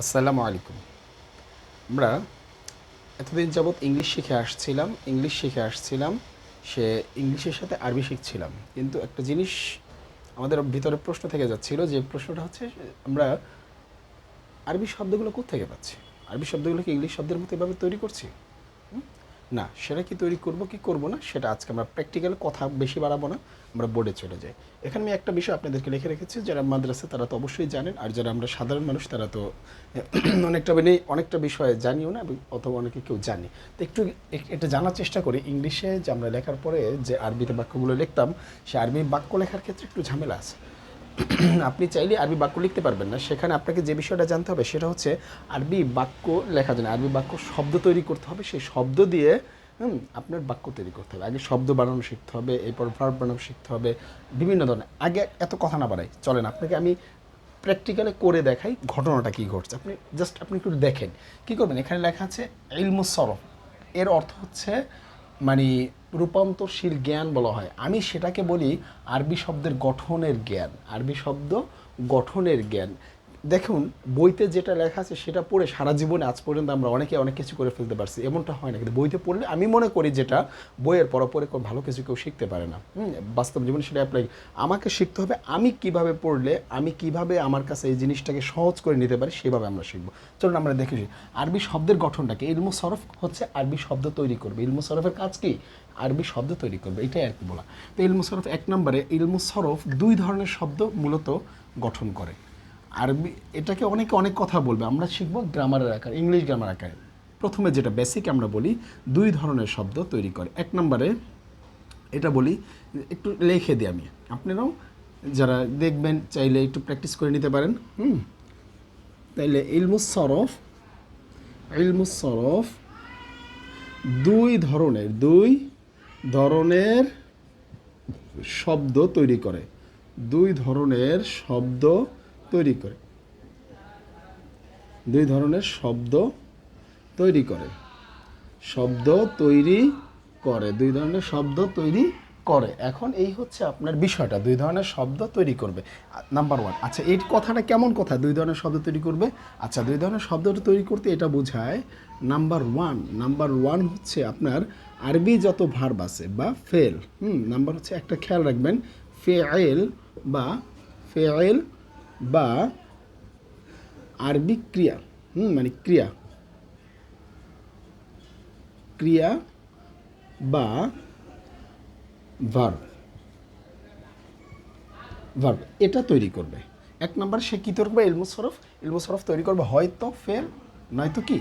আসসালামু আলাইকুম। আমরা এতদিন যাবৎ ইংলিশ শিখে আসছিলাম। সে ইংলিশের সাথে আরবি শিখছিলাম, কিন্তু একটা জিনিস আমাদের ভিতরে প্রশ্ন থেকে যাচ্ছিল, যে প্রশ্নটা হচ্ছে আমরা আরবি শব্দগুলো কোত্থেকে পাচ্ছি? আরবি শব্দগুলো কি ইংলিশ শব্দের মতো এভাবে তৈরি করছি? না, সেটা কি তৈরি করব কি করব না, সেটা আজকে আমরা প্র্যাকটিক্যাল কথা বেশি বাড়াবো না, আমরা বোর্ডে চলে যাই। এখানে আমি একটা বিষয় আপনাদেরকে লিখে রেখেছি, যারা মাদ্রাসা তারা তো অবশ্যই জানেন, আর যারা আমরা সাধারণ মানুষ তারা তো অনেকটা বিষয়ে জানিও না, অথবা অনেকে কেউ জানি। তো একটু এটা জানার চেষ্টা করি। ইংলিশে যে আমরা লেখার পরে যে আরবিতে বাক্যগুলো লিখতাম, সে আরবি বাক্য লেখার ক্ষেত্রে একটু ঝামেলা আছে। আপনি চাইলে আরবি বাক্য লিখতে পারবেন না, সেখানে আপনাকে যে বিষয়টা জানতে হবে সেটা হচ্ছে আরবি বাক্য লেখা যায় না, আরবি বাক্য শব্দ তৈরি করতে হবে, সেই শব্দ দিয়ে আপনার বাক্য তৈরি করতে হবে। আগে শব্দ বানানো শিখতে হবে, এরপর ভার্ব বানানো শিখতে হবে, বিভিন্ন ধরনের। আগে এত কথা না বাড়াই, চলেন আপনাকে আমি প্র্যাকটিক্যালে করে দেখাই ঘটনাটা কী ঘটছে। আপনি একটু দেখেন কী করবেন। এখানে লেখা আছে ইলমুস সরফ, এর অর্থ হচ্ছে মানে রূপান্তরশীল জ্ঞান বলা হয়। আমি সেটাকে বলি আরবি শব্দের গঠনের জ্ঞান। আরবি শব্দ গঠনের জ্ঞান। দেখুন, বইতে যেটা লেখা আছে সেটা পড়ে সারা জীবনে আজ পর্যন্ত আমরা অনেকে অনেক কিছু করে ফেলতে পারছি, এমনটা হয় না। কিন্তু বইতে পড়লে আমি মনে করি যেটা বইয়ের পরে ভালো কিছু কেউ শিখতে পারে না। বাস্তব জীবনে সেটা অ্যাপ্লাই আমাকে শিখতে হবে। আমি কিভাবে পড়লে আমি কিভাবে আমার কাছে এই জিনিসটাকে সহজ করে নিতে পারি, সেভাবে আমরা শিখবো। চলুন আমরা দেখেছি আরবি শব্দের গঠনটাকে। ইলমু সরফ হচ্ছে আরবি শব্দ তৈরি করবে। ইলমু সরফের কাজ কি? আরবি শব্দ তৈরি করবে, এটাই আর কি বলা। তো ইলমু সরফ এক নম্বরে, ইলমু সরফ দুই ধরনের শব্দ মূলত গঠন করে। আরবি এটাকে অনেকে অনেক কথা বলবে, আমরা শিখবো গ্রামারের আকারে, ইংলিশ গ্রামার আকারে। প্রথমে যেটা বেসিক আমরা বলি, দুই ধরনের শব্দ তৈরি করে। এক নম্বরে এটা বলি, একটু লিখে দিই আমি, আপনারাও যারা দেখবেন চাইলে একটু প্র্যাকটিস করে নিতে পারেন। তাইলে ইলমুস সরফ দুই ধরনের শব্দ তৈরি করে। দুই ধরনের শব্দ তৈরি করে। দুই ধরনের শব্দ তৈরি করে। শব্দ তৈরি করে। দুই ধরনের শব্দ তৈরি করে। এখন এই হচ্ছে আপনার বিষয়টা, দুই ধরনের শব্দ তৈরি করবে। Number one. আচ্ছা, এই কথাটা কেমন কথা, দুই ধরনের শব্দ তৈরি করবে? আচ্ছা, দুই ধরনের শব্দ তৈরি করতে এটা বোঝায় নাম্বার ওয়ান হচ্ছে আপনার আরবি যত ভার্ব আছে বা ফেল, নাম্বার হচ্ছে একটা খেয়াল রাখবেন, ফেল বা ফেল বা আরবি ক্রিয়া, মানে ক্রিয়া ক্রিয়া বা ভার্ব ভার্ব এটা তৈরি করবে। এক নম্বর সে কী তৈরি করবে? ইলমুসরফ তৈরি করবে, হয়তো ফেল নয়তো কি,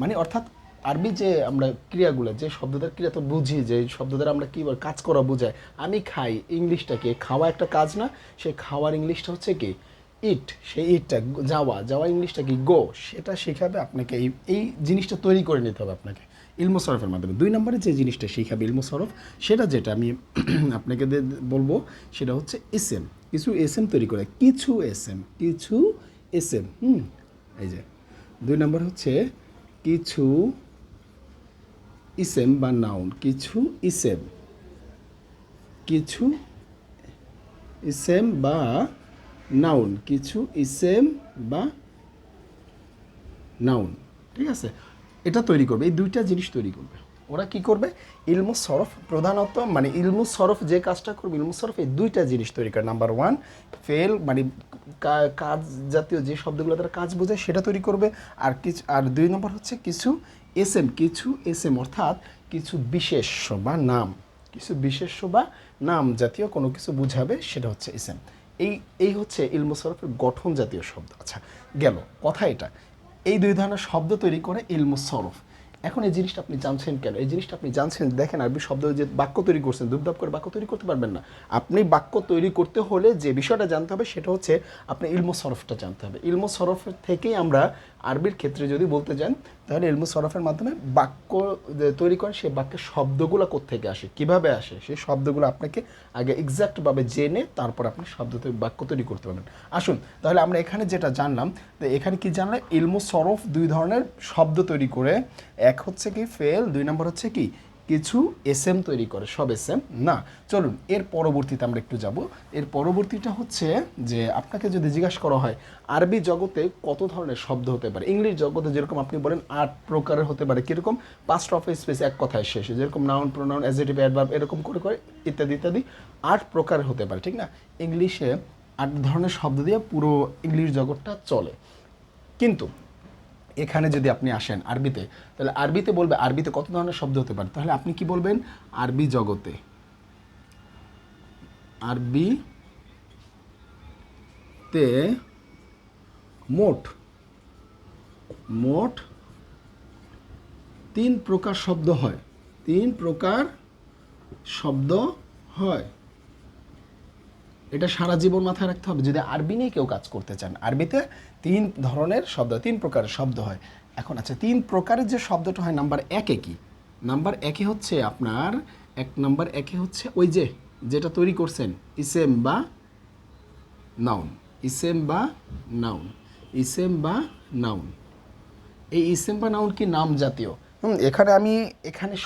মানে অর্থাৎ আরবি যে আমরা ক্রিয়াগুলো, যে শব্দদের ক্রিয়া তো বুঝি, যে শব্দদের আমরা কী বল, কাজ করা বোঝায়। আমি খাই, ইংলিশটা কি? খাওয়া একটা কাজ না? সে খাওয়ার ইংলিশটা হচ্ছে কি? ইট। সেই ইটটা যাওয়া ইংলিশটা কি? গো। সেটা শেখাবে আপনাকে। এই জিনিসটা তৈরি করে নিতে হবে আপনাকে ইলমু সরফের মাধ্যমে। দুই নম্বরে যে জিনিসটা শেখাবে ইলমু সরফ, সেটা যেটা আমি আপনাকে বলবো, সেটা হচ্ছে এসএম। কিছু এসএম তৈরি করে, কিছু এসএম এই যে দুই নম্বর হচ্ছে কিছু ইসেম বা নাউন। কিছু ইসেম বা নাউন, ঠিক আছে? এটা তৈরি করবে, এই দুইটা জিনিস তৈরি করবে। ওরা কি করবে? ইলমু সরফ প্রধানত, মানে ইলমু সরফ যে কাজটা করবে, ইলমু সরফ এই দুইটা জিনিস তৈরি করে। নাম্বার ওয়ান, ফেল মানে কাজ জাতীয় যে শব্দগুলো তারা কাজ বোঝায় সেটা তৈরি করবে। আর দুই নম্বর হচ্ছে কিছু এসএম অর্থাৎ কিছু বিশেষ্য বা নাম, জাতীয় কোনো কিছু বুঝাবে, সেটা হচ্ছে এসএম। এই হচ্ছে ইলমু সরফের গঠন জাতীয় শব্দ। আচ্ছা, গেল কথা এটা। এই দুই ধরনের শব্দ তৈরি করে ইলমু সরফ। এখন এই জিনিসটা আপনি জানছেন কেন? এই জিনিসটা আপনি জানছেন, দেখেন আরবি শব্দ যে বাক্য তৈরি করছেন, দুবদাব করে বাক্য তৈরি করতে পারবেন না। আপনি বাক্য তৈরি করতে হলে যে বিষয়টা জানতে হবে সেটা হচ্ছে আপনি ইলমু সরফটা জানতে হবে। ইলমু সরফের থেকেই আমরা আরবির ক্ষেত্রে যদি বলতে যান, তাহলে ইলমু সরফের মাধ্যমে বাক্য তৈরি করেন। সেই বাক্যের শব্দগুলো কোত্থেকে আসে, কিভাবে আসে, সেই শব্দগুলো আপনাকে আগে এক্স্যাক্টভাবে জেনে তারপর আপনি বাক্য তৈরি করতে পারবেন। আসুন তাহলে আমরা এখানে যেটা জানলাম, তো এখানে কি জানলাম? ইলমু সরফ দুই ধরনের শব্দ তৈরি করে, এক হচ্ছে কি ফেল, দুই নম্বর হচ্ছে কি কিছু এসএম তৈরি করে, সব এসএম না। চলুন এর পরবর্তীতে আমরা একটু যাব। এর পরবর্তীটা হচ্ছে যে আপনাকে যদি জিজ্ঞাসা করা হয় আরবি জগতে কত ধরনের শব্দ হতে পারে, ইংলিশ জগতে যেরকম আপনি বলেন 8 প্রকারের হতে পারে, কীরকম পাস্ট অফ স্পেস এক কথায় শেষে, যেরকম নাউন প্রোনাউন অ্যাডজেক্টিভ অ্যাডভার্ব এরকম করে করে ইত্যাদি ইত্যাদি 8 প্রকারের হতে পারে, ঠিক না? ইংলিশে 8 ধরনের শব্দ দিয়ে পুরো ইংলিশ জগৎটা চলে। কিন্তু এখানে যদি আপনি আসেন আরবিতে, তাহলে আরবিতে বলবে আরবিতে কত ধরনের শব্দ হতে পারে, তাহলে আপনি কি বলবেন আরবি জগতে, আরবিতে মোট 3 প্রকার শব্দ হয়, 3 প্রকার শব্দ হয়। এটা সারা জীবন মাথায় রাখতে হবে যদি আরবি নিয়ে কেউ কাজ করতে চান। আরবিতে 3 ধরনের শব্দ, 3 প্রকারের শব্দ হয়। এখন আচ্ছা 3 প্রকারের যে শব্দটা হয় নাম্বার 1-এ কি? নাম্বার 1-এ হচ্ছে আপনার নাম্বার 1-এ হচ্ছে ওই যে যেটা তৈরি করছেন ইসেম বা নাউন, ইসেম বা নাউন, ইসেম বা নাউন। এই ইসেম বা নাউন কি নাম জাতীয়। এখানে আমি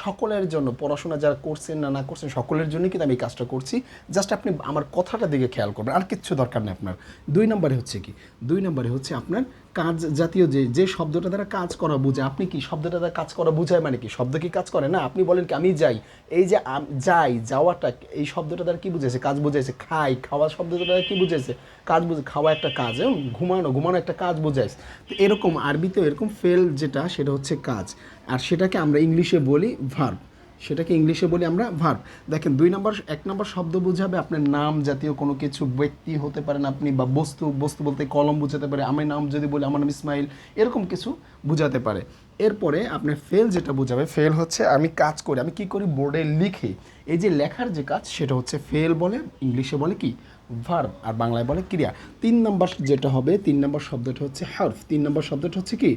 সকলের জন্য, পড়াশোনা যারা করছেন না করছেন সকলের জন্য কিন্তু আমি এই কাজটা করছি। জাস্ট আপনি আমার কথাটা দিকে খেয়াল করবেন, আর কিচ্ছু দরকার নেই আপনার। 2 নম্বরে হচ্ছে কি, 2 নম্বরে হচ্ছে আপনার কাজ জাতীয় যে শব্দটা দ্বারা কাজ করা বোঝায়। আপনি কি শব্দটা দ্বারা কাজ করা বোঝায় মানে কি? শব্দ কি কাজ করে না? আপনি বলেন কি আমি যাই, এই যে যাই, যাওয়াটা এই শব্দটা দ্বারা কি বুঝেছে? কাজ বুঝাইছে। খাই, খাওয়া শব্দটা দ্বারা কি বুঝেছে? কাজ বুঝে। খাওয়া একটা কাজ, ঘুমানো একটা কাজ বোঝাইছে। তো এরকম আরবিতেও এরকম ফেল যেটা সেটা হচ্ছে কাজ, আর সেটাকে আমরা ইংলিশে বলি ভার্ব, সেটাকে ইংলিশে বলি আমরা ভার্ব। দেখেন 2 নম্বর 1 নম্বর শব্দ বোঝাবে আপনার নাম জাতীয় কোনো কিছু, ব্যক্তি হতে পারেন আপনি, বা বস্তু বলতে কলম বোঝাতে পারে। আমি নাম যদি বলি আমার নাম ইসমাইল, এরকম কিছু বোঝাতে পারে। এরপরে আপনার ফেল যেটা বোঝাবে, ফেল হচ্ছে আমি কাজ করি, আমি কি করি বোর্ডে লিখি, এই যে লেখার যে কাজ সেটা হচ্ছে ফেল বলে, ইংলিশে বলে কি ভার্ব, আর বাংলায় বলে ক্রিয়া। 3 নম্বর যেটা হবে, 3 নম্বর শব্দটা হচ্ছে হার্ফ। 3 নম্বর শব্দটা হচ্ছে কি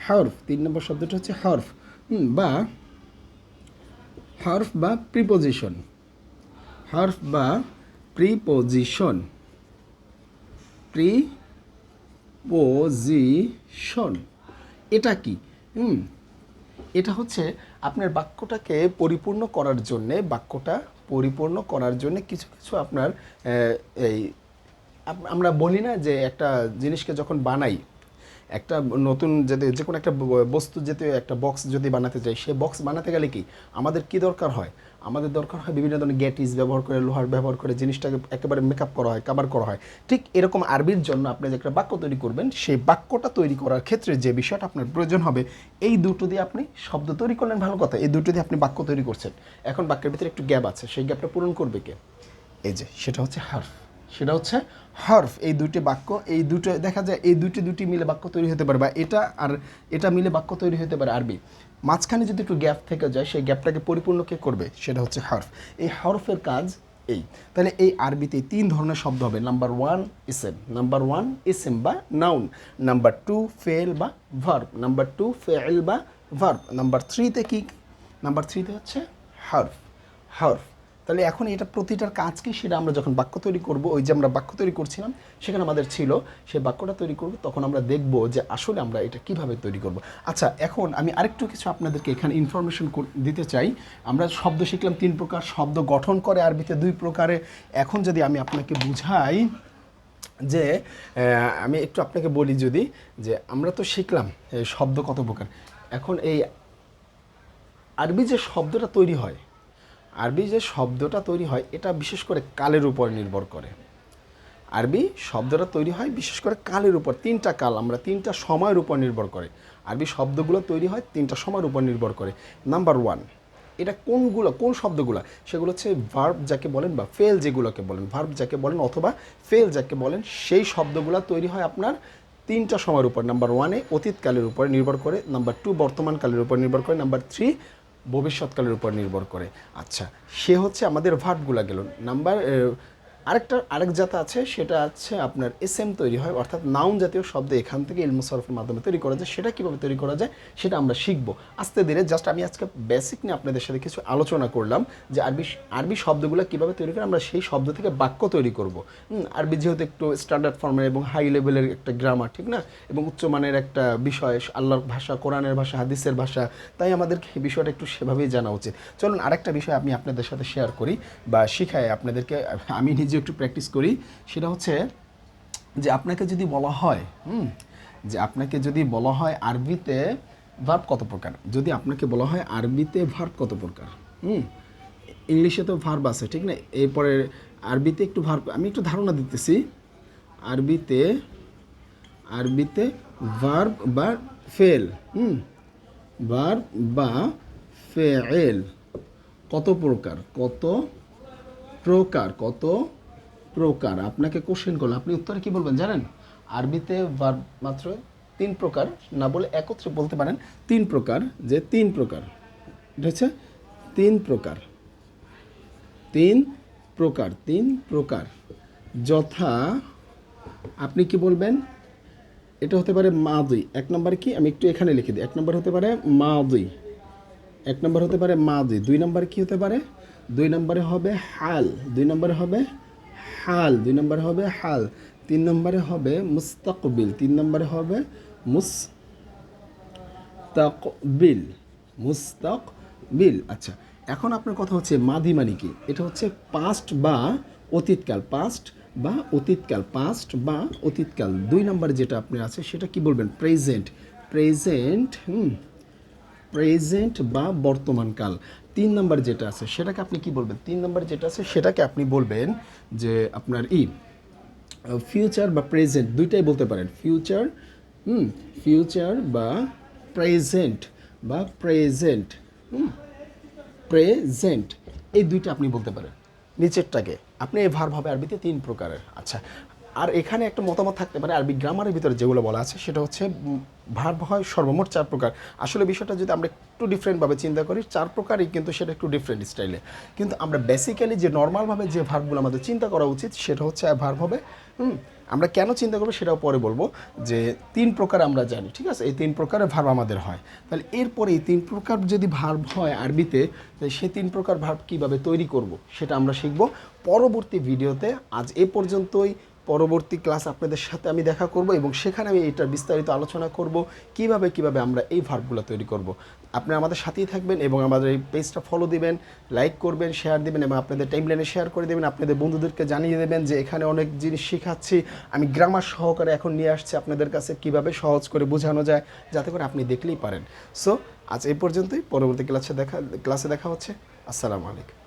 হার্ফ, 3 নম্বর শব্দটা হচ্ছে হার্ফ বা হার্ফ বা প্রিপোজিশন, হার্ফ বা প্রিপোজিশন, প্রিপোজিশন। এটা কি? এটা হচ্ছে আপনার বাক্যটাকে পরিপূর্ণ করার জন্যে, বাক্যটা পরিপূর্ণ করার জন্যে কিছু কিছু আপনার এই আমরা বলি না যে একটা জিনিসকে যখন বানাই, একটা নতুন যে কোনো একটা বস্তু জাতীয় একটা বক্স যদি বানাতে চাই, সে বক্স বানাতে গেলে কি আমাদের কি দরকার হয়? আমাদের দরকার হয় বিভিন্ন ধরনের গ্যাটিস ব্যবহার করে, লোহার ব্যবহার করে জিনিসটাকে একেবারে মেকআপ করা হয়, কাভার করা হয়। ঠিক এরকম আরবির জন্য আপনি যে একটা বাক্য তৈরি করবেন, সেই বাক্যটা তৈরি করার ক্ষেত্রে যে বিষয়টা আপনার প্রয়োজন হবে, এই দুটো দিয়ে আপনি শব্দ তৈরি করলেন, ভালো কথা, এই দুটো দিয়ে আপনি বাক্য তৈরি করছেন। এখন বাক্যের ভিতরে একটু গ্যাপ আছে, সেই গ্যাপটা পূরণ করবে কে? এই যে সেটা হচ্ছে হার্ফ, সেটা হচ্ছে হার্ফ। এই দুটি বাক্য, এই দুটো দেখা যায় এই দুটি মিলে বাক্য তৈরি হতে পারে, বা এটা আর এটা মিলে বাক্য তৈরি হতে পারে আরবি। মাঝখানে যদি একটু গ্যাপ থেকে যায়, সেই গ্যাপটাকে পরিপূর্ণ কে করবে? সেটা হচ্ছে হার্ফ। এই হার্ফের কাজ এই। তাহলে এই আরবিতে 3 ধরনের শব্দ হবে। নাম্বার 1 ইসেম, নাম্বার 1 ইসেম বা নাউন, নাম্বার 2 ফেল বা ভার্ব, নাম্বার 2 ফেল বা ভার্ব, নাম্বার 3তে কি? নাম্বার 3তে হচ্ছে হার্ফ, হার্ফ। তাহলে এখন এটা প্রতিটার কাজ কি সেটা আমরা যখন বাক্য তৈরি করব, ওই যে আমরা বাক্য তৈরি করছিলাম সেখানে আমাদের ছিল, সেই বাক্যটা তৈরি করব, তখন আমরা দেখব যে আসলে আমরা এটা কিভাবে তৈরি করব। আচ্ছা, এখন আমি আরেকটু কিছু আপনাদেরকে এখানে ইনফরমেশন দিতে চাই। আমরা শব্দ শিখলাম 3 প্রকার, শব্দ গঠন করে আরবিতে 2 প্রকারে। এখন যদি আমি আপনাকে বুঝাই যে আমি একটু আপনাকে বলি যদি, যে আমরা তো শিখলাম শব্দ কত প্রকার। এখন এই আরবি যে শব্দটা তৈরি হয়, আরবি যে শব্দটা তৈরি হয় এটা বিশেষ করে কালের উপর নির্ভর করে। আরবি শব্দটা তৈরি হয় বিশেষ করে কালের উপর, 3টা কাল, আমরা 3টা সময়ের উপর নির্ভর করে আরবি শব্দগুলো তৈরি হয়, 3টা সময়ের উপর নির্ভর করে। নাম্বার 1, এটা কোন শব্দগুলো? সেগুলো হচ্ছে ভার্ব যাকে বলেন, বা ফেল যেগুলোকে বলেন, ভার্ব যাকে বলেন অথবা ফেল যাকে বলেন, সেই শব্দগুলো তৈরি হয় আপনার 3টা সময়ের উপর। নাম্বার 1-এ অতীতকালের উপর নির্ভর করে, নাম্বার 2 বর্তমানকালের উপর নির্ভর করে, নাম্বার 3 ভবিষ্যৎকালের উপর নির্ভর করে। আচ্ছা, সে হচ্ছে আমাদের ভার্বগুলো গেল। আরেক জাত আছে, সেটা আছে আপনার এসএম তৈরি হয়, অর্থাৎ নাউন জাতীয় শব্দ এখান থেকে ইলমু সরফের মাধ্যমে তৈরি করা যায়। সেটা কীভাবে তৈরি করা যায় সেটা আমরা শিখবো আস্তে ধীরে। জাস্ট আমি আজকে বেসিক নিয়ে আপনাদের সাথে কিছু আলোচনা করলাম যে আরবি শব্দগুলো কীভাবে তৈরি করে, আমরা সেই শব্দ থেকে বাক্য তৈরি করব। আরবি যেহেতু একটু স্ট্যান্ডার্ড ফর্মের এবং হাই লেভেলের একটা গ্রামার, ঠিক না, এবং উচ্চমানের একটা বিষয়, আল্লাহর ভাষা, কোরআনের ভাষা, হাদিসের ভাষা, তাই আমাদেরকে এই বিষয়টা একটু সেভাবেই জানা উচিত। চলুন আরেকটা বিষয় আমি আপনাদের সাথে শেয়ার করি বা শিখাই আপনাদেরকে, আমি নিজে একটু প্র্যাকটিস করি। সেটা হচ্ছে যে আপনাকে যদি বলা হয় আরবিতে ভার্ব কত প্রকার, যদি আপনাকে বলা হয় আরবিতে ভার্ব কত প্রকার, ইংলিশে তো ভার্ব আছে, ঠিক না, এরপরে আরবিতে একটু ভার্ব আমি একটু ধারণা দিতেছি। আরবিতে ভার্ব বা ফেল, ভার্ব বা ফেল কত প্রকার, আপনাকে কোশ্চেন করলে আপনি উত্তরে কি বলবেন জানেন? আরবিতে ভার্ব মাত্র 3 প্রকার, না বলে একত্রে বলতে পারেন 3 প্রকার, যে 3 প্রকার, এটা হচ্ছে 3 প্রকার, যথা আপনি কি বলবেন, এটা হতে পারে মাদি, 1 নম্বরে কি আমি একটু এখানে লিখে দিই, 1 নম্বর হতে পারে মাদি, 2 নম্বরে কি হতে পারে, 2 নম্বরে হবে হাল, 2 নম্বরে হবে হাল, 3 নম্বরে হবে মুস্তাকবিল, 3 নম্বরে হবে মুস্তাকবিল। আচ্ছা, এখন আপনার কথা হচ্ছে মাদি মানে কি, এটা হচ্ছে পাস্ট বা অতীতকাল। 2 নম্বরে যেটা আপনার আছে সেটা কি বলবেন, প্রেজেন্ট বা বর্তমানকাল। 3 নম্বর যেটা আছে সেটাকে আপনি কি বলবেন, 3 নম্বর যেটা আছে সেটাকে আপনি বলবেন যে আপনার ফিউচার বা প্রেজেন্ট, দুইটাই বলতে পারেন, ফিউচার বা প্রেজেন্ট এই দুইটা আপনি বলতে পারেন। নিচেরটাকে আপনি এই ভার্ব হবে আরবিতে 3 প্রকারের। আচ্ছা, আর এখানে একটা মতামত থাকতে পারে, আরবি গ্রামারের ভিতরে যেগুলো বলা আছে সেটা হচ্ছে ভার্ব হয় সর্বমোট 4 প্রকার। আসলে বিষয়টা যদি আমরা একটু ডিফারেন্টভাবে চিন্তা করি, 4 প্রকারই, কিন্তু সেটা একটু ডিফারেন্ট স্টাইলে। কিন্তু আমরা বেসিক্যালি যে নর্মালভাবে যে ভার্বগুলো আমাদের চিন্তা করা উচিত সেটা হচ্ছে ভার্ব হবে, আমরা কেন চিন্তা করবো সেটাও পরে বলবো, যে 3 প্রকার আমরা জানি, ঠিক আছে, এই 3 প্রকারের ভার্ব আমাদের হয়। তাহলে এরপরে এই 3 প্রকার যদি ভার্ব হয় আরবিতে, সেই 3 প্রকার ভার্ব কীভাবে তৈরি করব সেটা আমরা শিখব পরবর্তী ভিডিওতে। আজ এ পর্যন্তই। পরবর্তী ক্লাস আপনাদের সাথে আমি দেখা করব এবং সেখানে আমি এটার বিস্তারিত আলোচনা করব কিভাবে আমরা এই ভার্বগুলো তৈরি করব। আপনারা আমাদের সাথেই থাকবেন এবং আমাদের এই পেজটা ফলো দিবেন, লাইক করবেন, শেয়ার দিবেন এবং আপনাদের টাইমলাইনে শেয়ার করে দেবেন, আপনাদের বন্ধুদেরকে জানিয়ে দেবেন যে এখানে অনেক জিনিস শেখাচ্ছি, আমি গ্রামার সহকারে এখন নিয়ে আসছি আপনাদের কাছে, কিভাবে সহজ করে বোঝানো যায়, যাতে করে আপনি দেখলেই পারেন। সো আজ এই পর্যন্তই, পরবর্তী ক্লাসে দেখা হচ্ছে। আসসালামু আলাইকুম।